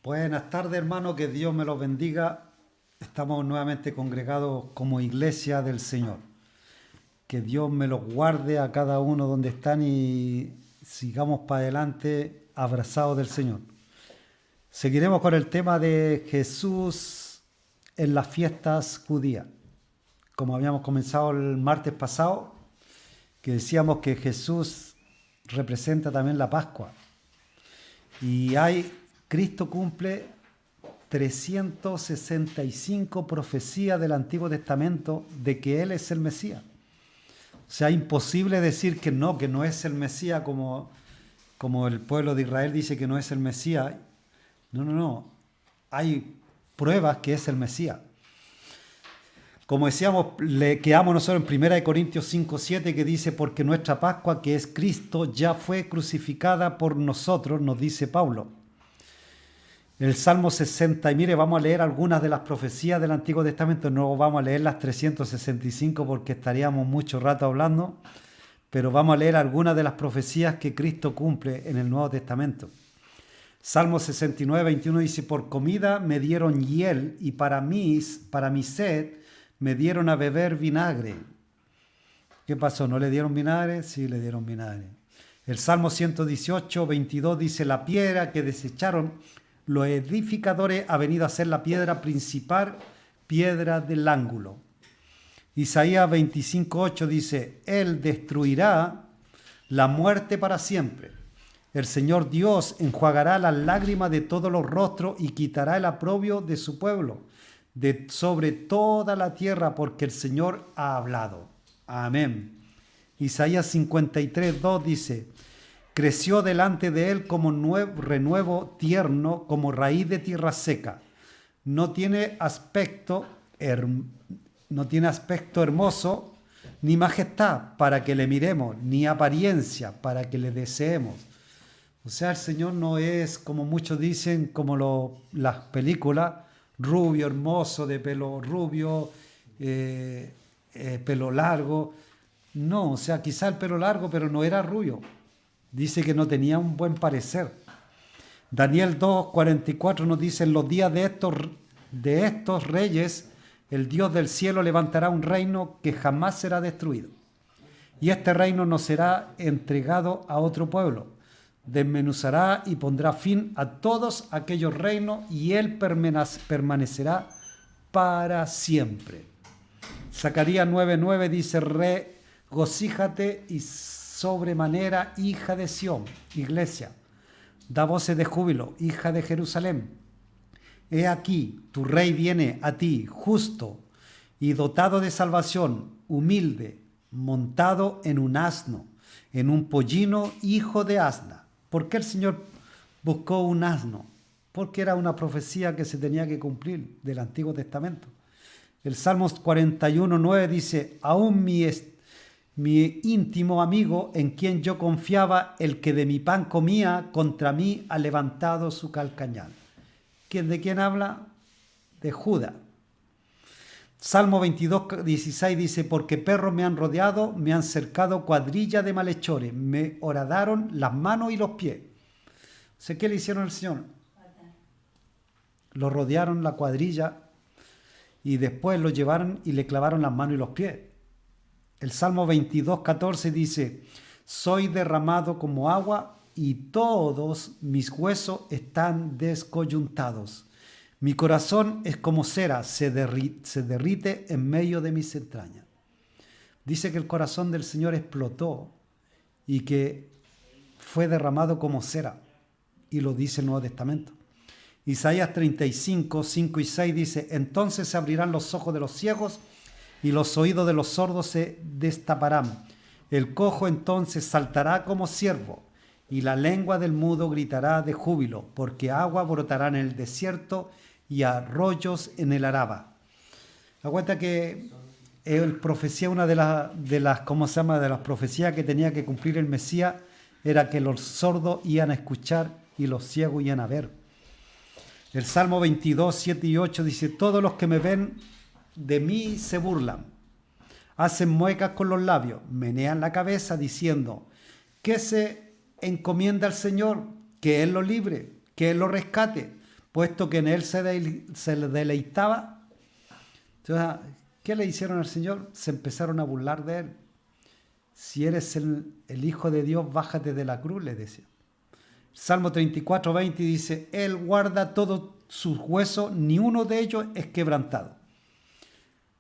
Buenas tardes, hermano, que Dios me los bendiga. Estamos nuevamente congregados como iglesia del Señor. Que Dios me los guarde a cada uno donde están y sigamos para adelante abrazados del Señor. Seguiremos con el tema de Jesús en las fiestas judías. Como habíamos comenzado el martes pasado, que decíamos que Jesús representa también la Pascua. Y Cristo cumple 365 profecías del Antiguo Testamento de que Él es el Mesías. O sea, imposible decir que no es el Mesías como el pueblo de Israel dice que no es el Mesías. No. Hay pruebas que es el Mesías. Como decíamos, le quedamos nosotros en 1 Corintios 5:7 que dice, porque nuestra Pascua, que es Cristo, ya fue crucificada por nosotros, nos dice Pablo. El Salmo 60, y mire, vamos a leer algunas de las profecías del Antiguo Testamento, no vamos a leer las 365 porque estaríamos mucho rato hablando, pero vamos a leer algunas de las profecías que Cristo cumple en el Nuevo Testamento. Salmo 69, 21 dice, por comida me dieron hiel y para mi sed me dieron a beber vinagre. ¿Qué pasó? ¿No le dieron vinagre? Sí, le dieron vinagre. El Salmo 118, 22 dice, la piedra que desecharon los edificadores ha venido a ser la piedra principal, piedra del ángulo. Isaías 25:8 dice, Él destruirá la muerte para siempre. El Señor Dios enjuagará las lágrimas de todos los rostros y quitará el oprobio de su pueblo, sobre toda la tierra, porque el Señor ha hablado. Amén. Isaías 53:2 dice, creció delante de él como renuevo tierno, como raíz de tierra seca. No tiene aspecto hermoso, ni majestad para que le miremos, ni apariencia para que le deseemos. O sea, el Señor no es, como muchos dicen, como las películas, rubio, hermoso, de pelo rubio, pelo largo. No, o sea, quizá el pelo largo, pero no era rubio. Dice que no tenía un buen parecer. Daniel 2:44 nos dice, en los días de estos reyes, el Dios del cielo levantará un reino que jamás será destruido. Y este reino no será entregado a otro pueblo. Desmenuzará y pondrá fin a todos aquellos reinos y él permanecerá para siempre. Zacarías 9:9 dice, regocíjate y sobremanera, hija de Sión, iglesia, da voces de júbilo, hija de Jerusalén. He aquí, tu rey viene a ti, justo y dotado de salvación, humilde, montado en un asno, en un pollino, hijo de asna. ¿Por qué el Señor buscó un asno? Porque era una profecía que se tenía que cumplir del Antiguo Testamento. El Salmos 41:9 dice, aún mi íntimo amigo en quien yo confiaba, el que de mi pan comía, contra mí ha levantado su calcañal. ¿De quién habla? De Judá. Salmo 22:16 dice, porque perros me han rodeado, me han cercado cuadrilla de malhechores, me horadaron las manos y los pies. ¿Qué le hicieron al Señor? Lo rodearon la cuadrilla y después lo llevaron y le clavaron las manos y los pies. El Salmo 22:14 dice, soy derramado como agua y todos mis huesos están descoyuntados. Mi corazón es como cera, se derrite en medio de mis entrañas. Dice que el corazón del Señor explotó y que fue derramado como cera. Y lo dice el Nuevo Testamento. Isaías 35:5 y 6 dice, entonces se abrirán los ojos de los ciegos y los oídos de los sordos se destaparán. El cojo entonces saltará como ciervo y la lengua del mudo gritará de júbilo, porque agua brotará en el desierto y arroyos en el Araba. Aguanta que una de las profecías que tenía que cumplir el Mesías era que los sordos iban a escuchar y los ciegos iban a ver. El Salmo 22:7 y 8 dice, todos los que me ven de mí se burlan, hacen muecas con los labios, menean la cabeza diciendo, que se encomienda al Señor, que Él lo libre, que Él lo rescate, puesto que en él se deleitaba. Entonces, ¿qué le hicieron al Señor? Se empezaron a burlar de él. Si eres el Hijo de Dios, bájate de la cruz, le decía. Salmo 34, 20 dice, Él guarda todos sus huesos, ni uno de ellos es quebrantado.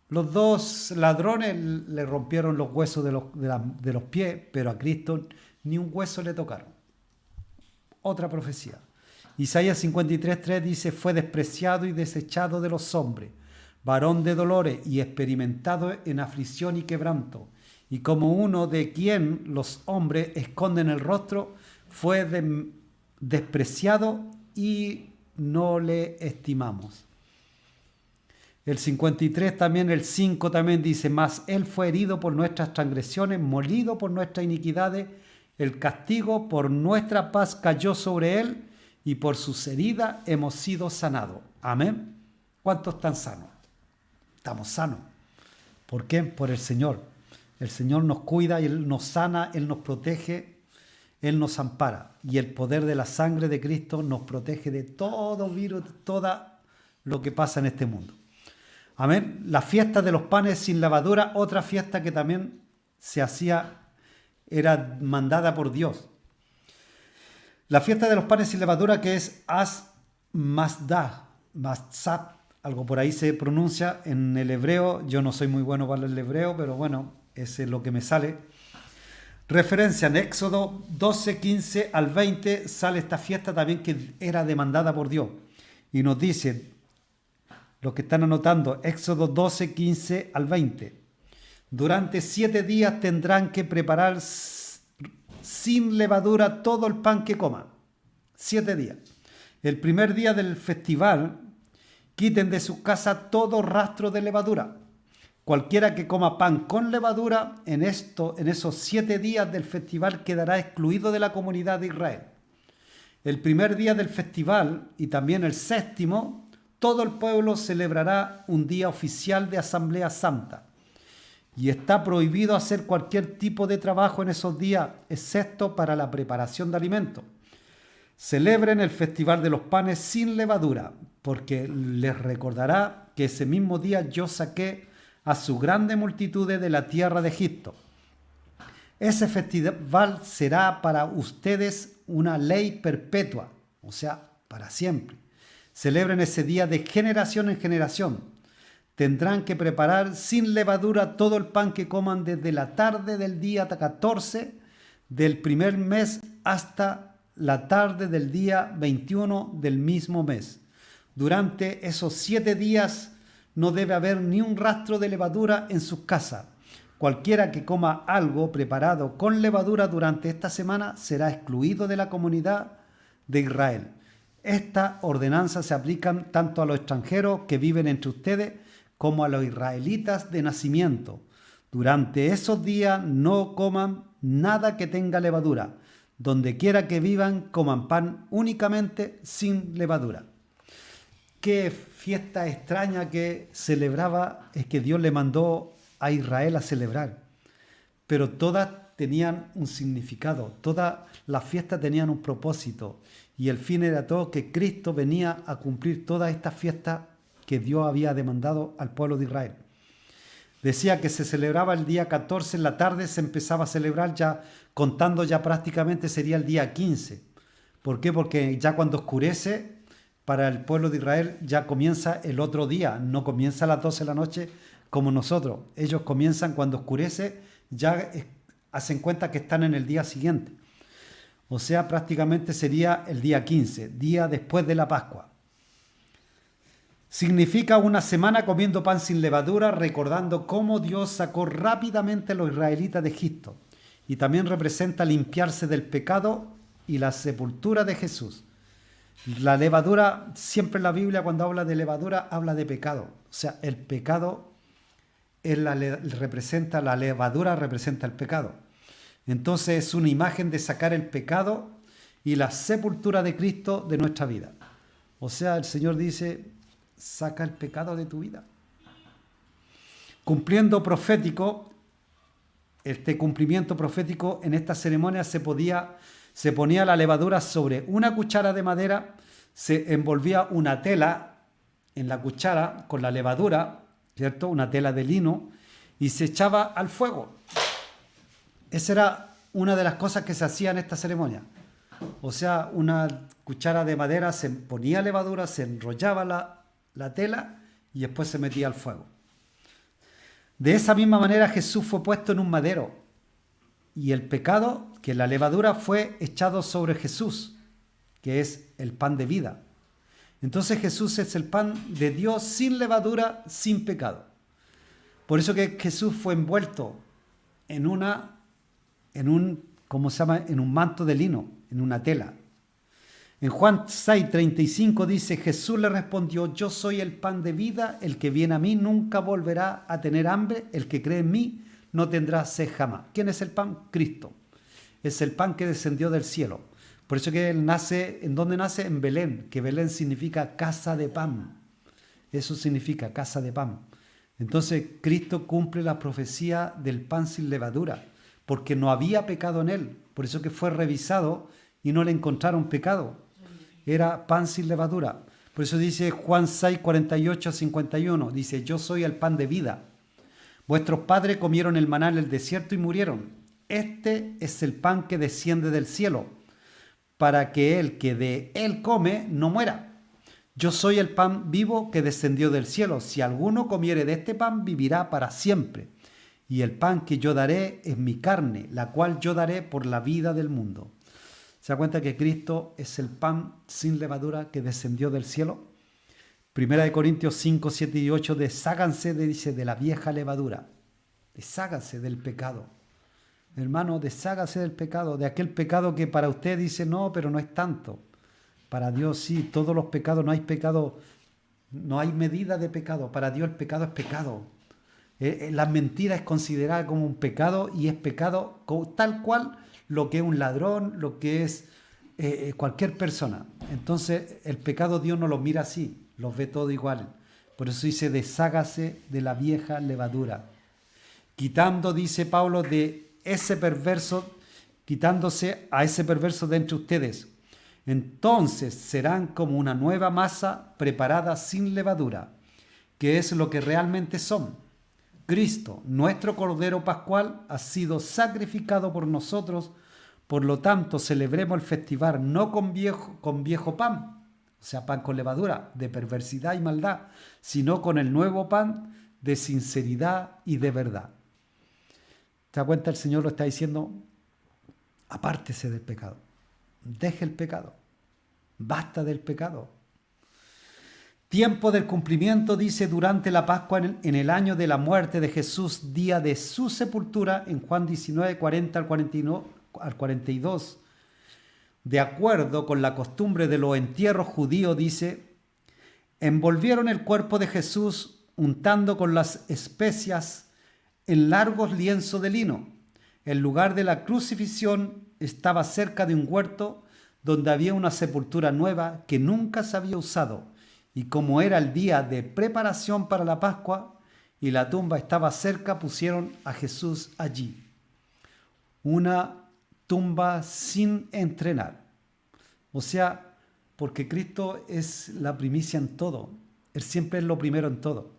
Los dos ladrones le rompieron los huesos de los pies, pero a Cristo ni un hueso le tocaron. Otra profecía. Isaías 53, 3 dice, fue despreciado y desechado de los hombres, varón de dolores y experimentado en aflicción y quebranto. Y como uno de quien los hombres esconden el rostro, fue despreciado y no le estimamos. El 53 también, el 5 también dice, mas él fue herido por nuestras transgresiones, molido por nuestras iniquidades, el castigo por nuestra paz cayó sobre él y por sus heridas hemos sido sanados. Amén. ¿Cuántos están sanos? Estamos sanos. ¿Por qué? Por el Señor. El Señor nos cuida, Él nos sana, Él nos protege, Él nos ampara. Y el poder de la sangre de Cristo nos protege de todo virus, de todo lo que pasa en este mundo. Amén. La fiesta de los panes sin levadura, otra fiesta que también se hacía, era mandada por Dios. La fiesta de los panes sin levadura, que es Matzah, algo por ahí se pronuncia en el hebreo. Yo no soy muy bueno para el hebreo, pero bueno, ese es lo que me sale. Referencia en Éxodo 12, 15 al 20 sale esta fiesta también que era demandada por Dios. Y nos dice, los que están anotando, Éxodo 12, 15 al 20. Durante 7 días tendrán que preparar sin levadura todo el pan que coman. 7 días. El primer día del festival, quiten de su casa todo rastro de levadura. Cualquiera que coma pan con levadura en esos 7 días del festival quedará excluido de la comunidad de Israel. El primer día del festival y también el 7º, todo el pueblo celebrará un día oficial de Asamblea Santa. Y está prohibido hacer cualquier tipo de trabajo en esos días, excepto para la preparación de alimentos. Celebren el festival de los panes sin levadura, porque les recordará que ese mismo día yo saqué a su grande multitud de la tierra de Egipto. Ese festival será para ustedes una ley perpetua, o sea, para siempre. Celebren ese día de generación en generación. Tendrán que preparar sin levadura todo el pan que coman desde la tarde del día 14 del primer mes hasta la tarde del día 21 del mismo mes. Durante esos 7 días no debe haber ni un rastro de levadura en sus casas. Cualquiera que coma algo preparado con levadura durante esta semana será excluido de la comunidad de Israel. Estas ordenanzas se aplican tanto a los extranjeros que viven entre ustedes como a los israelitas de nacimiento. Durante esos días no coman nada que tenga levadura. Donde quiera que vivan, coman pan únicamente sin levadura. Qué fiesta extraña que celebraba, es que Dios le mandó a Israel a celebrar. Pero todas tenían un significado, todas las fiestas tenían un propósito. Y el fin era todo que Cristo venía a cumplir todas estas fiestas que Dios había demandado al pueblo de Israel. Decía que se celebraba el día 14 en la tarde, se empezaba a celebrar ya, contando ya prácticamente sería el día 15. ¿Por qué? Porque ya cuando oscurece, para el pueblo de Israel ya comienza el otro día, no comienza a las 12 de la noche como nosotros. Ellos comienzan cuando oscurece, ya hacen cuenta que están en el día siguiente. O sea, prácticamente sería el día 15, día después de la Pascua. Significa una semana comiendo pan sin levadura, recordando cómo Dios sacó rápidamente a los israelitas de Egipto. Y también representa limpiarse del pecado y la sepultura de Jesús. La levadura, siempre en la Biblia cuando habla de levadura, habla de pecado. O sea, el pecado representa, la levadura representa el pecado. Entonces es una imagen de sacar el pecado y la sepultura de Cristo de nuestra vida. O sea, el Señor dice, saca el pecado de tu vida. Cumplimiento profético, este cumplimiento profético en esta ceremonia se ponía la levadura sobre una cuchara de madera, se envolvía una tela en la cuchara con la levadura, ¿cierto? Una tela de lino, y se echaba al fuego. Esa era una de las cosas que se hacía en esta ceremonia. O sea, una cuchara de madera, se ponía levadura, se enrollaba la tela y después se metía al fuego. De esa misma manera Jesús fue puesto en un madero y el pecado, que la levadura, fue echado sobre Jesús, que es el pan de vida. Entonces Jesús es el pan de Dios sin levadura, sin pecado. Por eso que Jesús fue envuelto en un manto de lino, en una tela. En Juan 6:35 dice, Jesús le respondió, yo soy el pan de vida, el que viene a mí nunca volverá a tener hambre, el que cree en mí no tendrá sed jamás. ¿Quién es el pan? Cristo. Es el pan que descendió del cielo. Por eso que él nace, ¿en dónde nace? En Belén, que Belén significa casa de pan. Eso significa casa de pan. Entonces Cristo cumple la profecía del pan sin levadura, porque no había pecado en él. Por eso que fue revisado y no le encontraron pecado. Era pan sin levadura. Por eso dice Juan 6:48-51, dice, yo soy el pan de vida. Vuestros padres comieron el maná en el desierto y murieron. Este es el pan que desciende del cielo, para que el que de él come no muera. Yo soy el pan vivo que descendió del cielo. Si alguno comiere de este pan, vivirá para siempre. Y el pan que yo daré es mi carne, la cual yo daré por la vida del mundo. ¿Se da cuenta que Cristo es el pan sin levadura que descendió del cielo? Primera de Corintios 5, 7 y 8, desháganse, dice, de la vieja levadura. Desháganse del pecado. Hermano, deshágase del pecado, de aquel pecado que para usted dice, no, pero no es tanto. Para Dios sí, todos los pecados, no hay pecado, no hay medida de pecado. Para Dios el pecado es pecado. La mentira es considerada como un pecado y es pecado tal cual lo que es un ladrón, lo que es cualquier persona. Entonces el pecado Dios no lo mira así, los ve todo igual. Por eso dice, deshágase de la vieja levadura. Quitando, dice Pablo, de ese perverso, quitándose a ese perverso de entre ustedes. Entonces serán como una nueva masa preparada sin levadura, que es lo que realmente son. Cristo, nuestro Cordero Pascual, ha sido sacrificado por nosotros, por lo tanto celebremos el festival no con viejo pan, o sea, pan con levadura, de perversidad y maldad, sino con el nuevo pan de sinceridad y de verdad. ¿Te das cuenta? El Señor lo está diciendo, apártese del pecado, deje el pecado, basta del pecado. Tiempo del cumplimiento, dice, durante la Pascua en el año de la muerte de Jesús, día de su sepultura, en Juan 19, 40 al 42. De acuerdo con la costumbre de los entierros judíos, dice, envolvieron el cuerpo de Jesús untando con las especias en largos lienzos de lino. El lugar de la crucifixión estaba cerca de un huerto donde había una sepultura nueva que nunca se había usado. Y como era el día de preparación para la Pascua y la tumba estaba cerca, pusieron a Jesús allí. Una tumba sin entrenar. O sea, porque Cristo es la primicia en todo. Él siempre es lo primero en todo.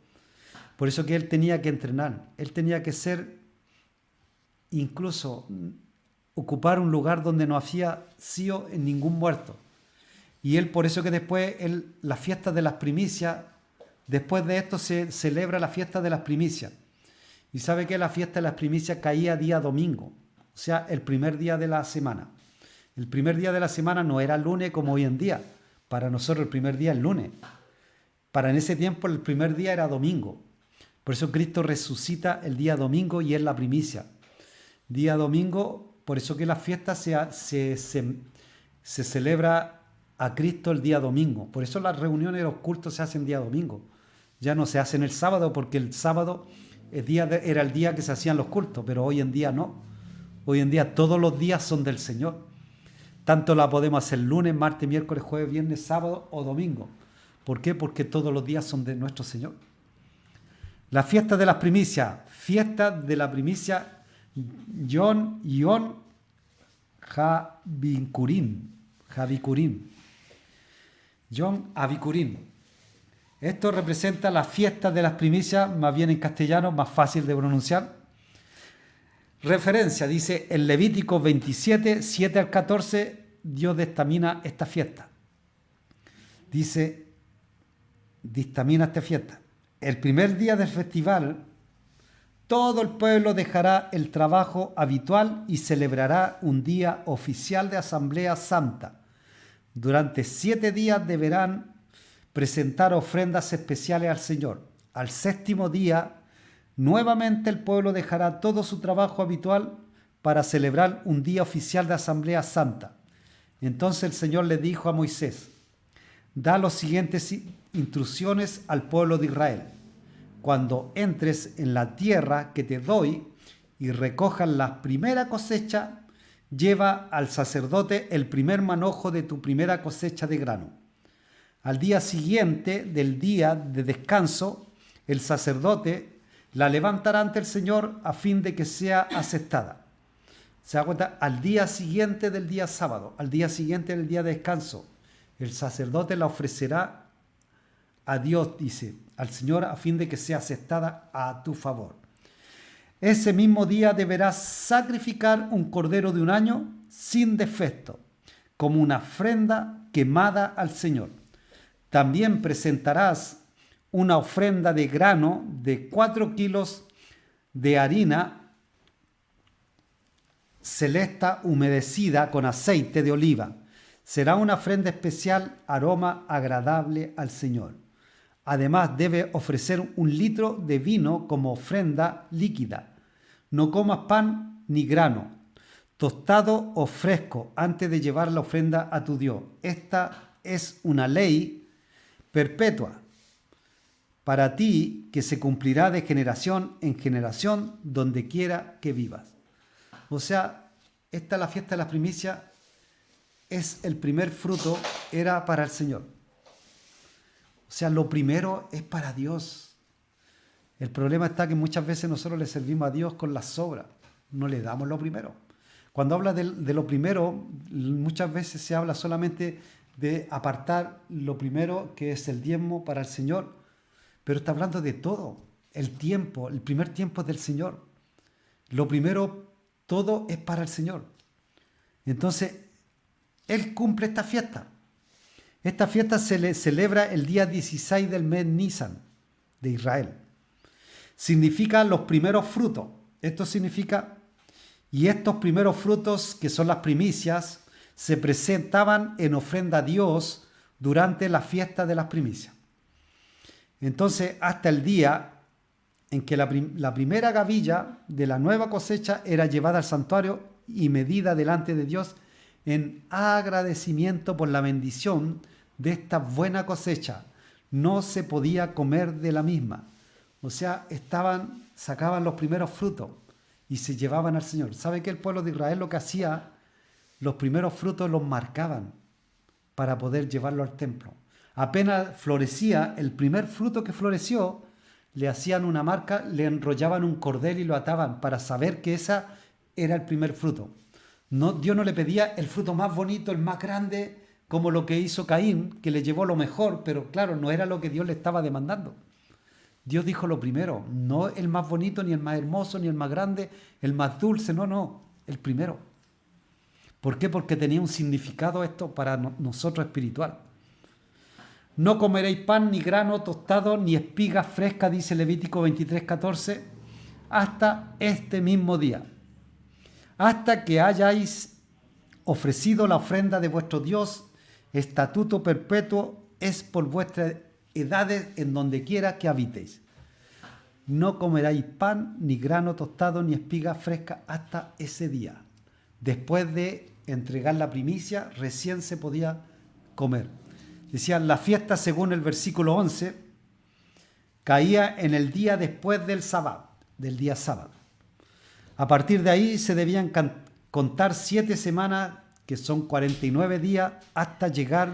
Por eso que Él tenía que entrenar. Él tenía que ser, incluso, ocupar un lugar donde no había sido en ningún muerto. Y él, por eso que después, la fiesta de las primicias, después de esto se celebra la fiesta de las primicias. Y sabe que la fiesta de las primicias caía día domingo, o sea, el primer día de la semana. El primer día de la semana no era lunes como hoy en día. Para nosotros el primer día es lunes. Para en ese tiempo el primer día era domingo. Por eso Cristo resucita el día domingo y es la primicia. Día domingo, por eso que la fiesta se celebra a Cristo el día domingo. Por eso las reuniones de los cultos se hacen día domingo. Ya no se hacen el sábado, porque el sábado era el día que se hacían los cultos, pero hoy en día no. Hoy en día todos los días son del Señor. Tanto la podemos hacer lunes, martes, miércoles, jueves, viernes, sábado o domingo. ¿Por qué? Porque todos los días son de nuestro Señor. La fiesta de las primicias. Fiesta de la primicia Yom Havikurim. Yom Abikurim. Esto representa la fiesta de las primicias, más bien en castellano, más fácil de pronunciar. Referencia, dice en Levítico 27, 7 al 14, Dios dictamina esta fiesta. Dice, dictamina esta fiesta. El primer día del festival, todo el pueblo dejará el trabajo habitual y celebrará un día oficial de asamblea santa. Durante 7 días deberán presentar ofrendas especiales al Señor. Al séptimo día, nuevamente el pueblo dejará todo su trabajo habitual para celebrar un día oficial de asamblea santa. Entonces el Señor le dijo a Moisés, da las siguientes instrucciones al pueblo de Israel. Cuando entres en la tierra que te doy y recojas la primera cosecha, lleva al sacerdote el primer manojo de tu primera cosecha de grano. Al día siguiente del día de descanso, el sacerdote la levantará ante el Señor a fin de que sea aceptada. ¿Se da cuenta? Al día siguiente del día sábado, al día siguiente del día de descanso, el sacerdote la ofrecerá a Dios, dice, al Señor, a fin de que sea aceptada a tu favor. Ese mismo día deberás sacrificar un cordero de un año sin defecto, como una ofrenda quemada al Señor. También presentarás una ofrenda de grano de 4 kilos de harina celesta humedecida con aceite de oliva. Será una ofrenda especial, aroma agradable al Señor. Además, debe ofrecer 1 litro de vino como ofrenda líquida. No comas pan ni grano, tostado o fresco, antes de llevar la ofrenda a tu Dios. Esta es una ley perpetua para ti que se cumplirá de generación en generación donde quiera que vivas. O sea, esta es la fiesta de las primicias, es el primer fruto, era para el Señor. O sea, lo primero es para Dios. El problema está que muchas veces nosotros le servimos a Dios con las sobras, no le damos lo primero. Cuando habla de lo primero, muchas veces se habla solamente de apartar lo primero, que es el diezmo para el Señor, pero está hablando de todo. El tiempo, el primer tiempo es del Señor. Lo primero, todo es para el Señor. Entonces, Él cumple esta fiesta. Esta fiesta se le celebra el día 16 del mes Nisan de Israel. Significa los primeros frutos. Esto significa, y estos primeros frutos, que son las primicias, se presentaban en ofrenda a Dios durante la fiesta de las primicias. Entonces, hasta el día en que la primera gavilla de la nueva cosecha era llevada al santuario y medida delante de Dios en agradecimiento por la bendición de esta buena cosecha. No se podía comer de la misma. O sea, sacaban los primeros frutos y se llevaban al Señor. ¿Sabe qué? El pueblo de Israel lo que hacía? Los primeros frutos los marcaban para poder llevarlo al templo. Apenas florecía, el primer fruto que floreció, le hacían una marca, le enrollaban un cordel y lo ataban para saber que esa era el primer fruto. No, Dios no le pedía el fruto más bonito, el más grande, como lo que hizo Caín, que le llevó lo mejor, pero claro, no era lo que Dios le estaba demandando. Dios dijo lo primero, no el más bonito, ni el más hermoso, ni el más grande, el más dulce, no, el primero. ¿Por qué? Porque tenía un significado esto para nosotros espiritual. No comeréis pan, ni grano tostado, ni espigas frescas, dice Levítico 23:14, hasta este mismo día, hasta que hayáis ofrecido la ofrenda de vuestro Dios. Estatuto perpetuo es por vuestras edades en donde quiera que habitéis. No comeréis pan, ni grano tostado, ni espigas frescas hasta ese día. Después de entregar la primicia, recién se podía comer. Decía, la fiesta, según el versículo 11, caía en el día después del día sábado. A partir de ahí se debían contar 7 semanas, que son 49 días, hasta llegar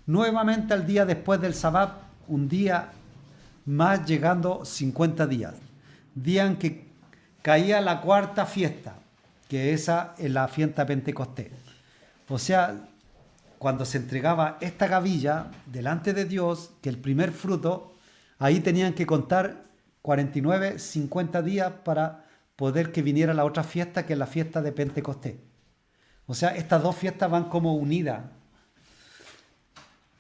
nuevamente al día después del sábado, un día más llegando 50 días. Día en que caía la cuarta fiesta, que esa es la fiesta de Pentecostés. O sea, cuando se entregaba esta gavilla delante de Dios, que el primer fruto, ahí tenían que contar 49, 50 días para poder que viniera la otra fiesta, que es la fiesta de Pentecostés. O sea, estas dos fiestas van como unidas.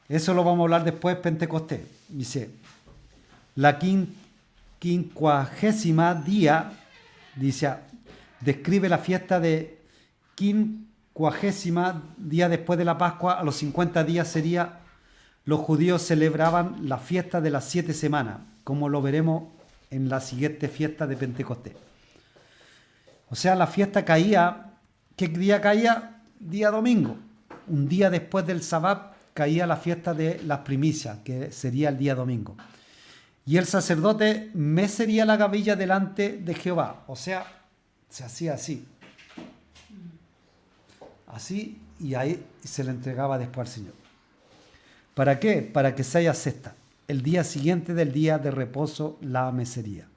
Eso lo vamos a hablar después, Pentecostés. Dice, la quincuagésima día, dice, describe la fiesta de quincuagésima día después de la Pascua. A los 50 días sería, los judíos celebraban la fiesta de las 7 semanas, como lo veremos en la siguiente fiesta de Pentecostés. O sea, la fiesta caía, ¿qué día caía? Día domingo. Un día después del Sabbat caía la fiesta de las primicias, que sería el día domingo. Y el sacerdote mecería la gavilla delante de Jehová. O sea, se hacía así. Así, y ahí se le entregaba después al Señor. ¿Para qué? Para que se haya cesta. El día siguiente del día de reposo la mecería.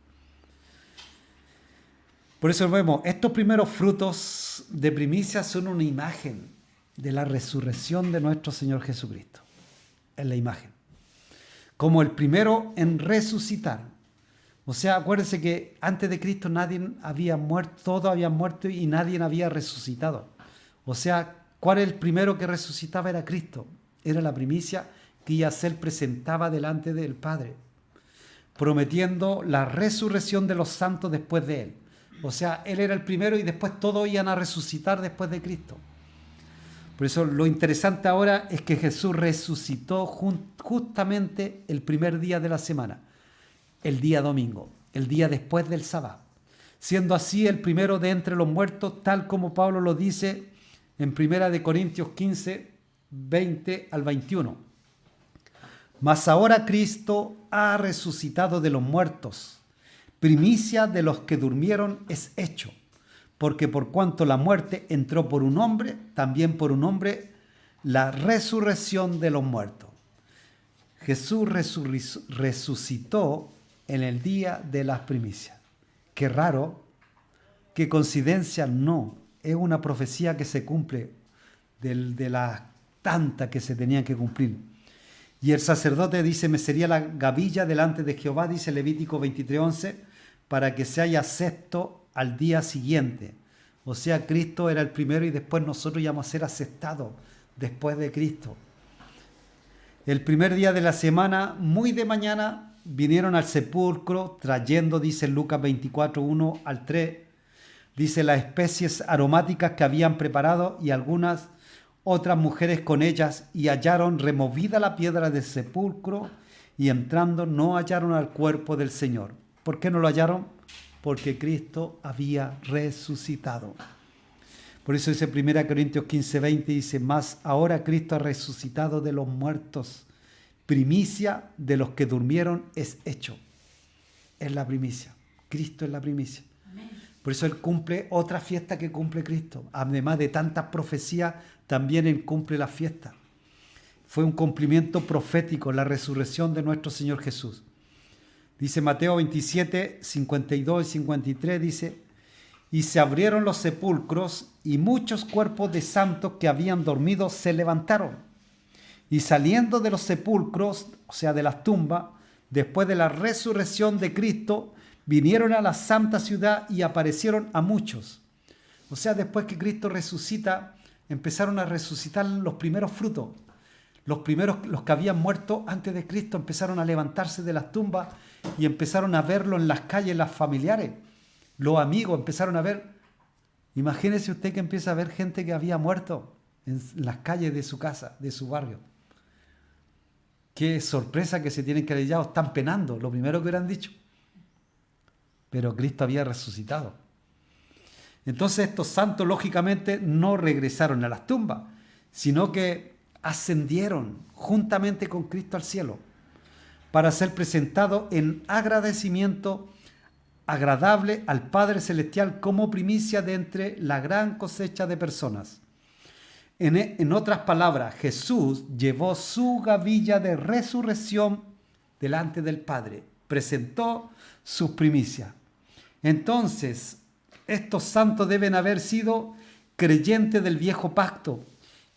Por eso vemos, estos primeros frutos de primicia son una imagen de la resurrección de nuestro Señor Jesucristo. Es la imagen. Como el primero en resucitar. O sea, acuérdense que antes de Cristo nadie había muerto, todos habían muerto y nadie había resucitado. O sea, ¿cuál es el primero que resucitaba? Era Cristo. Era la primicia que ya se presentaba delante del Padre, prometiendo la resurrección de los santos después de él. O sea, él era el primero y después todos iban a resucitar después de Cristo. Por eso lo interesante ahora es que Jesús resucitó justamente el primer día de la semana, el día domingo, el día después del sábado, siendo así el primero de entre los muertos, tal como Pablo lo dice en 1 Corintios 15, 20 al 21. Mas ahora Cristo ha resucitado de los muertos, primicia de los que durmieron es hecho. Porque por cuanto la muerte entró por un hombre, también por un hombre la resurrección de los muertos. Jesús resucitó en el día de las primicias. Qué raro, qué coincidencia, no. Es una profecía que se cumple de las tantas que se tenían que cumplir. Y el sacerdote dice, mecería la gavilla delante de Jehová, dice Levítico 23:11, para que se haya cesto al día siguiente. O sea, Cristo era el primero y después nosotros íbamos a ser aceptados después de Cristo. El primer día de la semana, muy de mañana, vinieron al sepulcro trayendo, dice Lucas 24:1 al 3, dice las especies aromáticas que habían preparado y algunas otras mujeres con ellas, y hallaron removida la piedra del sepulcro, y entrando no hallaron al cuerpo del Señor. ¿Por qué no lo hallaron? Porque Cristo había resucitado. Por eso dice 1 Corintios 15:20, dice, mas ahora Cristo ha resucitado de los muertos, primicia de los que durmieron es hecho. Es la primicia. Cristo es la primicia. Amén. Por eso Él cumple otra fiesta que cumple Cristo. Además de tantas profecías, también Él cumple la fiesta. Fue un cumplimiento profético, la resurrección de nuestro Señor Jesús. Dice Mateo 27, 52 y 53, dice, y se abrieron los sepulcros y muchos cuerpos de santos que habían dormido se levantaron. Y saliendo de los sepulcros, o sea, de las tumbas, después de la resurrección de Cristo, vinieron a la santa ciudad y aparecieron a muchos. O sea, después que Cristo resucita, empezaron a resucitar los primeros frutos. Los que habían muerto antes de Cristo, empezaron a levantarse de las tumbas y empezaron a verlo en las calles, las familiares. Los amigos empezaron a ver. Imagínese usted que empieza a ver gente que había muerto en las calles de su casa, de su barrio. Qué sorpresa que se tienen que haber hallado, están penando, lo primero que hubieran dicho. Pero Cristo había resucitado. Entonces estos santos lógicamente no regresaron a las tumbas, sino que ascendieron juntamente con Cristo al cielo para ser presentados en agradecimiento agradable al Padre Celestial como primicia de entre la gran cosecha de personas. En otras palabras, Jesús llevó su gavilla de resurrección delante del Padre, presentó sus primicias. Entonces, estos santos deben haber sido creyentes del viejo pacto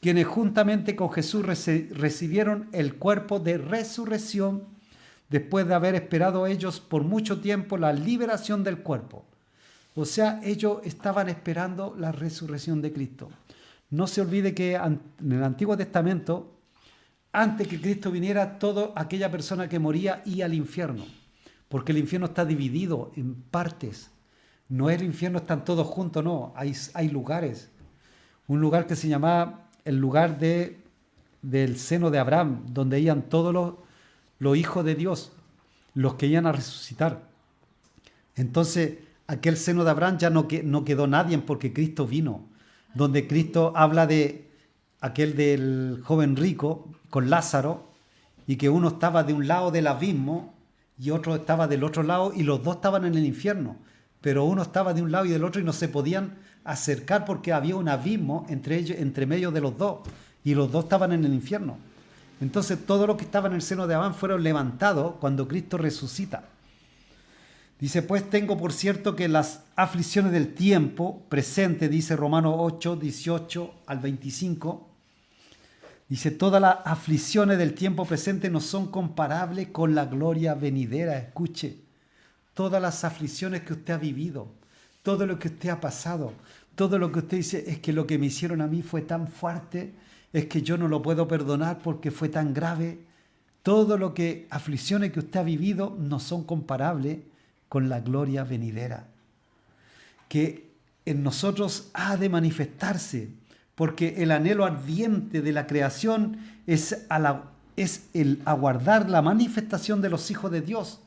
quienes juntamente con Jesús recibieron el cuerpo de resurrección después de haber esperado ellos por mucho tiempo la liberación del cuerpo. O sea, ellos estaban esperando la resurrección de Cristo. No se olvide que en el Antiguo Testamento, antes que Cristo viniera, toda aquella persona que moría iba al infierno, porque el infierno está dividido en partes. No es el infierno, están todos juntos, no, hay lugares. Un lugar que se llamaba el lugar del seno de Abraham, donde iban todos los hijos de Dios, los que iban a resucitar. Entonces, aquel seno de Abraham ya no quedó nadie porque Cristo vino. Donde Cristo habla de aquel del joven rico con Lázaro, y que uno estaba de un lado del abismo y otro estaba del otro lado, y los dos estaban en el infierno, pero uno estaba de un lado y del otro y no se podían acercar porque había un abismo entre ellos, entre medio de los dos, y los dos estaban en el infierno. Entonces todos los que estaban en el seno de Abraham fueron levantados cuando Cristo resucita. Dice, pues tengo por cierto que las aflicciones del tiempo presente, dice Romanos 8, 18 al 25, dice, todas las aflicciones del tiempo presente no son comparables con la gloria venidera. Escuche, todas las aflicciones que usted ha vivido, todo lo que usted ha pasado, todo lo que usted dice, es que lo que me hicieron a mí fue tan fuerte, es que yo no lo puedo perdonar porque fue tan grave. Todo lo que, aflicciones que usted ha vivido no son comparables con la gloria venidera, que en nosotros ha de manifestarse, porque el anhelo ardiente de la creación es el aguardar la manifestación de los hijos de Dios,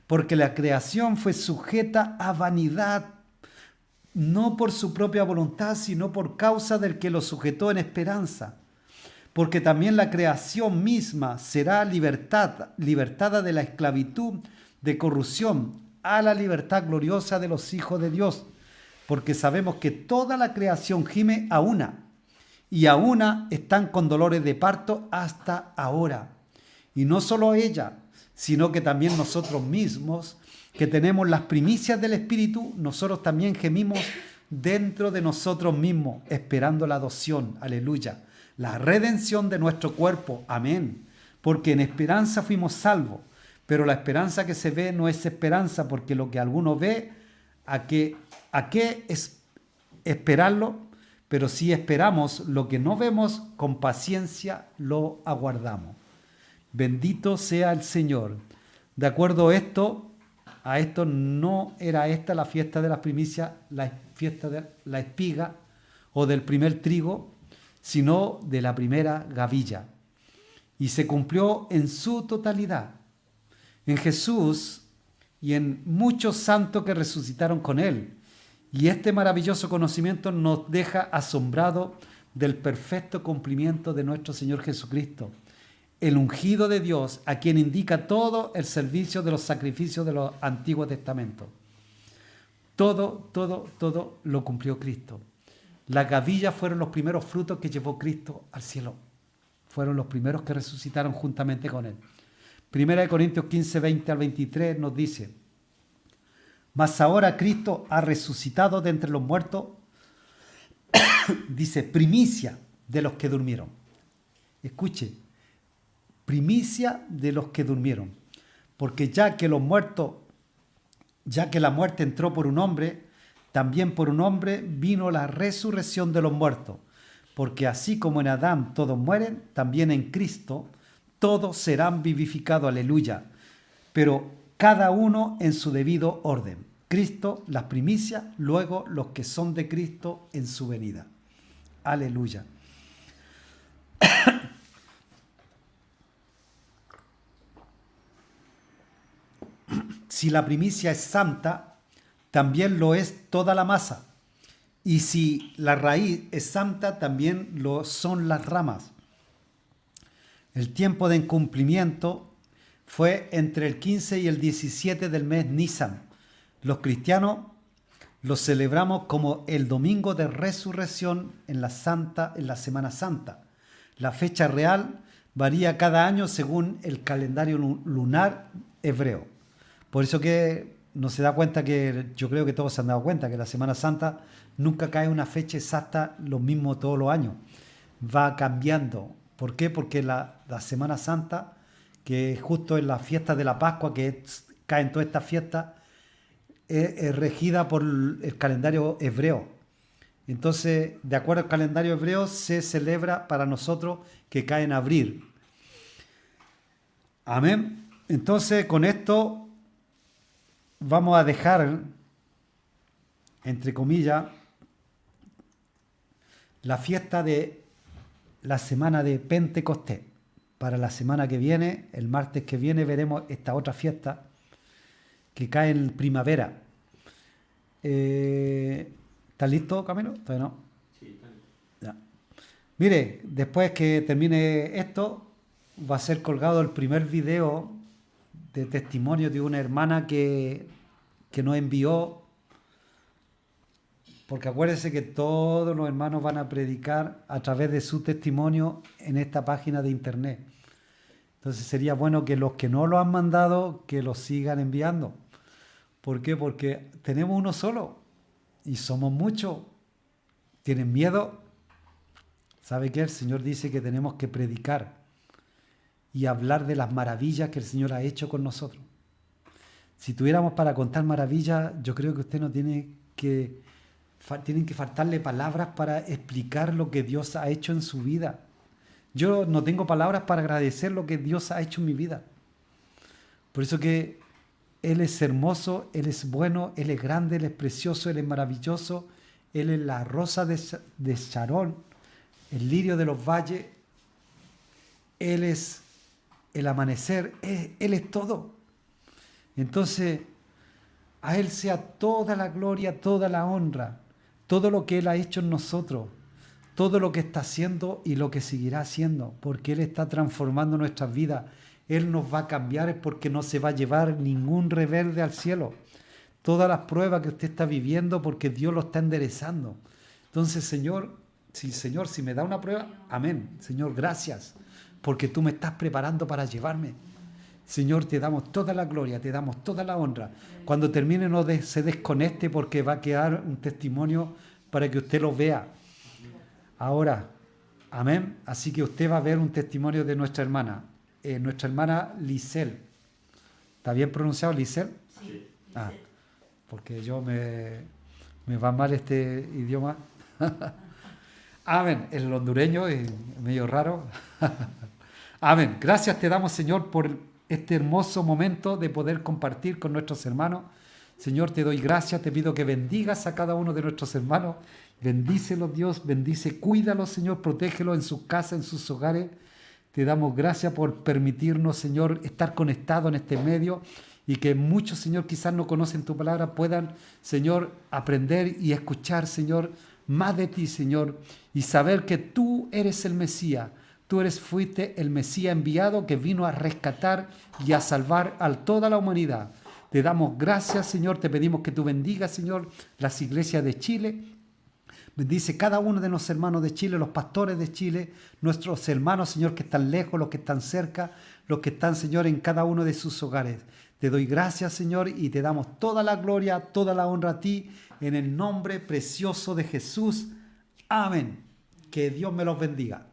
porque la creación fue sujeta a vanidad, no por su propia voluntad, sino por causa del que lo sujetó en esperanza. Porque también la creación misma será libertada de la esclavitud de corrupción a la libertad gloriosa de los hijos de Dios. Porque sabemos que toda la creación gime a una, y a una están con dolores de parto hasta ahora. Y no solo ella, sino que también nosotros mismos, que tenemos las primicias del Espíritu, nosotros también gemimos dentro de nosotros mismos, esperando la adopción, aleluya, la redención de nuestro cuerpo, amén. Porque en esperanza fuimos salvos, pero la esperanza que se ve no es esperanza, porque lo que alguno ve, ¿a qué es esperarlo? Pero si esperamos lo que no vemos, con paciencia lo aguardamos. Bendito sea el Señor. De acuerdo a esto no era esta la fiesta de las primicias, la fiesta de la espiga o del primer trigo, sino de la primera gavilla. Y se cumplió en su totalidad, en Jesús y en muchos santos que resucitaron con él. Y este maravilloso conocimiento nos deja asombrados del perfecto cumplimiento de nuestro Señor Jesucristo, el ungido de Dios, a quien indica todo el servicio de los sacrificios de los Antiguos Testamentos. Todo lo cumplió Cristo. Las gavillas fueron los primeros frutos que llevó Cristo al cielo. Fueron los primeros que resucitaron juntamente con él. Primera de Corintios 15, 20 al 23 nos dice, mas ahora Cristo ha resucitado de entre los muertos, dice, primicia de los que durmieron. Escuche, primicia de los que durmieron. Porque ya que la muerte entró por un hombre, también por un hombre vino la resurrección de los muertos. Porque así como en Adán todos mueren, también en Cristo todos serán vivificados, aleluya. Pero cada uno en su debido orden. Cristo, las primicias, luego los que son de Cristo en su venida. Aleluya. Si la primicia es santa, también lo es toda la masa. Y si la raíz es santa, también lo son las ramas. El tiempo de incumplimiento fue entre el 15 y el 17 del mes Nisan. Los cristianos lo celebramos como el domingo de resurrección en la Semana Santa. La fecha real varía cada año según el calendario lunar hebreo. Por eso que no se da cuenta, que yo creo que todos se han dado cuenta que la Semana Santa nunca cae una fecha exacta lo mismo todos los años. va cambiando. ¿Por qué? Porque la Semana Santa, que justo en la fiesta de la Pascua, cae en toda esta fiesta, es regida por el calendario hebreo. Entonces, de acuerdo al calendario hebreo, se celebra para nosotros que cae en abril. Amén. Entonces, con esto vamos a dejar, entre comillas, la fiesta de la semana de Pentecostés. Para la semana que viene, el martes que viene, veremos esta otra fiesta que cae en primavera. ¿Estás listo, Camilo? Todavía no. Sí, está bien. Ya. Mire, después que termine esto, va a ser colgado el primer video de testimonio de una hermana que nos envió, porque acuérdense que todos los hermanos van a predicar a través de su testimonio en esta página de internet. Entonces sería bueno que los que no lo han mandado, que lo sigan enviando. ¿Por qué? Porque tenemos uno solo y somos muchos. ¿Tienen miedo? ¿Sabe qué? El Señor dice que tenemos que predicar y hablar de las maravillas que el Señor ha hecho con nosotros. Si tuviéramos para contar maravillas, yo creo que usted no tienen que faltarle palabras para explicar lo que Dios ha hecho en su vida. Yo no tengo palabras para agradecer lo que Dios ha hecho en mi vida. Por eso que Él es hermoso, Él es bueno, Él es grande, Él es precioso, Él es maravilloso. Él es la rosa de Sharon, el lirio de los valles. Él es el amanecer, Él es todo. Entonces, a Él sea toda la gloria, toda la honra, todo lo que Él ha hecho en nosotros, todo lo que está haciendo y lo que seguirá haciendo, porque Él está transformando nuestras vidas. Él nos va a cambiar, es porque no se va a llevar ningún rebelde al cielo. Todas las pruebas que usted está viviendo, porque Dios lo está enderezando. Entonces, Señor, si me da una prueba, amén. Señor, gracias, porque tú me estás preparando para llevarme. Señor, te damos toda la gloria, te damos toda la honra. Cuando termine no se desconecte, porque va a quedar un testimonio para que usted lo vea. Ahora, amén. Así que usted va a ver un testimonio de nuestra hermana Lisel. ¿Está bien pronunciado, Lisel? Sí. Ah, porque yo me va mal este idioma. Amén. El hondureño es medio raro. Amén. Gracias te damos, Señor, por este hermoso momento de poder compartir con nuestros hermanos. Señor, te doy gracias, te pido que bendigas a cada uno de nuestros hermanos. Bendícelos, Dios, cuídalos, Señor, protégelos en sus casas, en sus hogares. Te damos gracias por permitirnos, Señor, estar conectados en este medio y que muchos, Señor, quizás no conocen tu palabra, puedan, Señor, aprender y escuchar, Señor, más de ti, Señor, y saber que tú eres el Mesías. Fuiste el Mesías enviado que vino a rescatar y a salvar a toda la humanidad. Te damos gracias, Señor, te pedimos que tú bendigas, Señor, las iglesias de Chile. Bendice cada uno de los hermanos de Chile, los pastores de Chile, nuestros hermanos, Señor, que están lejos, los que están cerca, los que están, Señor, en cada uno de sus hogares. Te doy gracias, Señor, y te damos toda la gloria, toda la honra a ti, en el nombre precioso de Jesús. Amén. Que Dios me los bendiga.